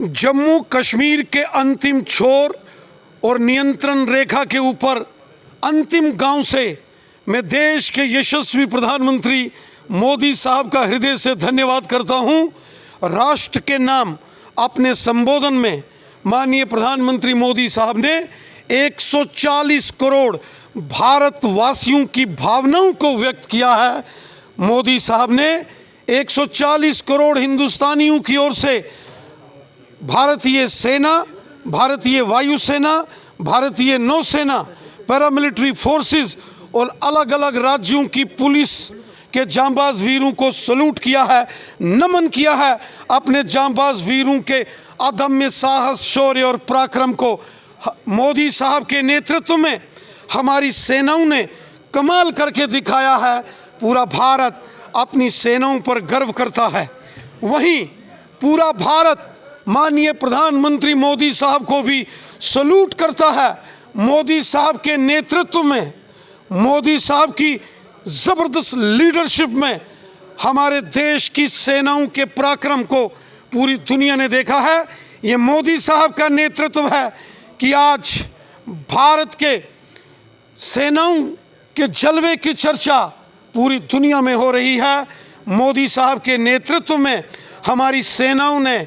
जम्मू कश्मीर के अंतिम छोर और नियंत्रण रेखा के ऊपर अंतिम गांव से मैं देश के यशस्वी प्रधानमंत्री मोदी साहब का हृदय से धन्यवाद करता हूं। राष्ट्र के नाम अपने संबोधन में माननीय प्रधानमंत्री मोदी साहब ने 140 करोड़ भारतवासियों की भावनाओं को व्यक्त किया है। मोदी साहब ने 140 करोड़ हिंदुस्तानियों की ओर से भारतीय सेना, भारतीय वायुसेना, भारतीय नौसेना, पैरामिलिट्री फोर्सेस और अलग अलग राज्यों की पुलिस के जांबाज वीरों को सलूट किया है, नमन किया है। अपने जांबाज वीरों के अदम्य साहस, शौर्य और पराक्रम को मोदी साहब के नेतृत्व में हमारी सेनाओं ने कमाल करके दिखाया है। पूरा भारत अपनी सेनाओं पर गर्व करता है। वहीं पूरा भारत माननीय प्रधानमंत्री मोदी साहब को भी सलूट करता है। मोदी साहब के नेतृत्व में, मोदी साहब की ज़बरदस्त लीडरशिप में हमारे देश की सेनाओं के पराक्रम को पूरी दुनिया ने देखा है। ये मोदी साहब का नेतृत्व है कि आज भारत के सेनाओं के जलवे की चर्चा पूरी दुनिया में हो रही है। मोदी साहब के नेतृत्व में हमारी सेनाओं ने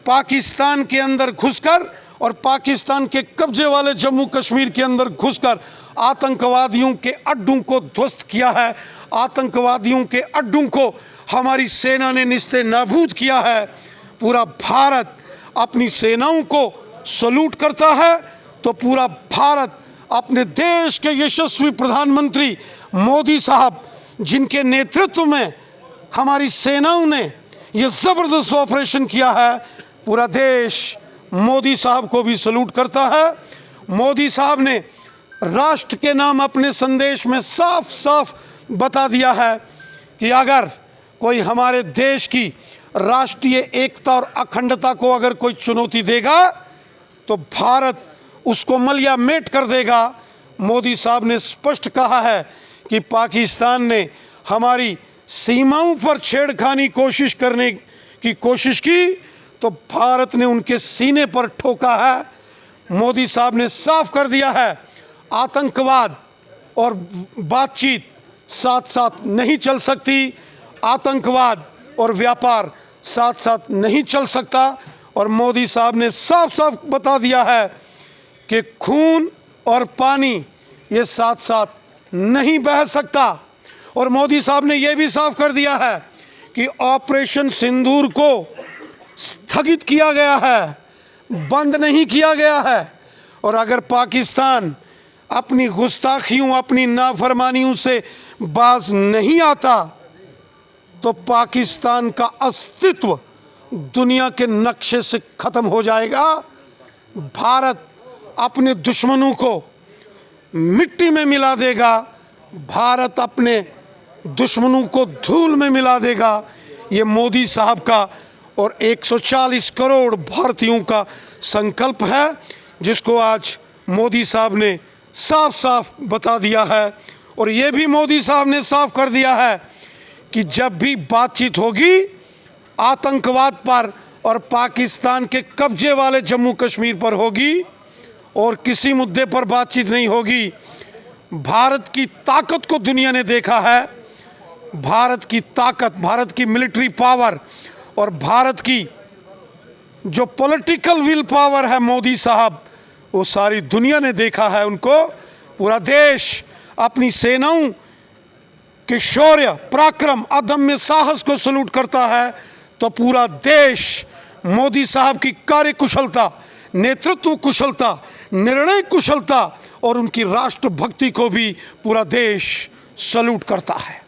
पाकिस्तान के अंदर घुसकर और पाकिस्तान के कब्जे वाले जम्मू कश्मीर के अंदर घुसकर आतंकवादियों के अड्डों को ध्वस्त किया है। आतंकवादियों के अड्डों को हमारी सेना ने निस्ते नाबूद किया है। पूरा भारत अपनी सेनाओं को सलूट करता है। तो पूरा भारत अपने देश के यशस्वी प्रधानमंत्री मोदी साहब, जिनके नेतृत्व में हमारी सेनाओं ने यह ज़बरदस्त ऑपरेशन किया है, पूरा देश मोदी साहब को भी सलूट करता है। मोदी साहब ने राष्ट्र के नाम अपने संदेश में साफ साफ बता दिया है कि अगर कोई हमारे देश की राष्ट्रीय एकता और अखंडता को अगर कोई चुनौती देगा तो भारत उसको मलिया मेट कर देगा। मोदी साहब ने स्पष्ट कहा है कि पाकिस्तान ने हमारी सीमाओं पर छेड़खानी कोशिश करने की कोशिश की तो भारत ने उनके सीने पर ठोका है। मोदी साहब ने साफ कर दिया है, आतंकवाद और बातचीत साथ साथ नहीं चल सकती। आतंकवाद और व्यापार साथ साथ नहीं चल सकता। और मोदी साहब ने साफ साफ बता दिया है कि खून और पानी ये साथ साथ नहीं बह सकता। और मोदी साहब ने यह भी साफ कर दिया है कि ऑपरेशन सिंदूर को स्थगित किया गया है, बंद नहीं किया गया है। और अगर पाकिस्तान अपनी गुस्ताखियों, अपनी नाफरमानियों से बाज नहीं आता तो पाकिस्तान का अस्तित्व दुनिया के नक्शे से ख़त्म हो जाएगा। भारत अपने दुश्मनों को मिट्टी में मिला देगा, भारत अपने दुश्मनों को धूल में मिला देगा। ये मोदी साहब का और 140 करोड़ भारतीयों का संकल्प है, जिसको आज मोदी साहब ने साफ साफ बता दिया है। और ये भी मोदी साहब ने साफ कर दिया है कि जब भी बातचीत होगी आतंकवाद पर और पाकिस्तान के कब्जे वाले जम्मू कश्मीर पर होगी और किसी मुद्दे पर बातचीत नहीं होगी। भारत की ताकत को दुनिया ने देखा है। भारत की ताकत, भारत की मिलिट्री पावर और भारत की जो पॉलिटिकल विल पावर है मोदी साहब, वो सारी दुनिया ने देखा है उनको। पूरा देश अपनी सेनाओं के शौर्य, पराक्रम, अदम्य साहस को सलूट करता है। तो पूरा देश मोदी साहब की कार्यकुशलता, नेतृत्व कुशलता, निर्णय कुशलता और उनकी राष्ट्रभक्ति को भी पूरा देश सलूट करता है।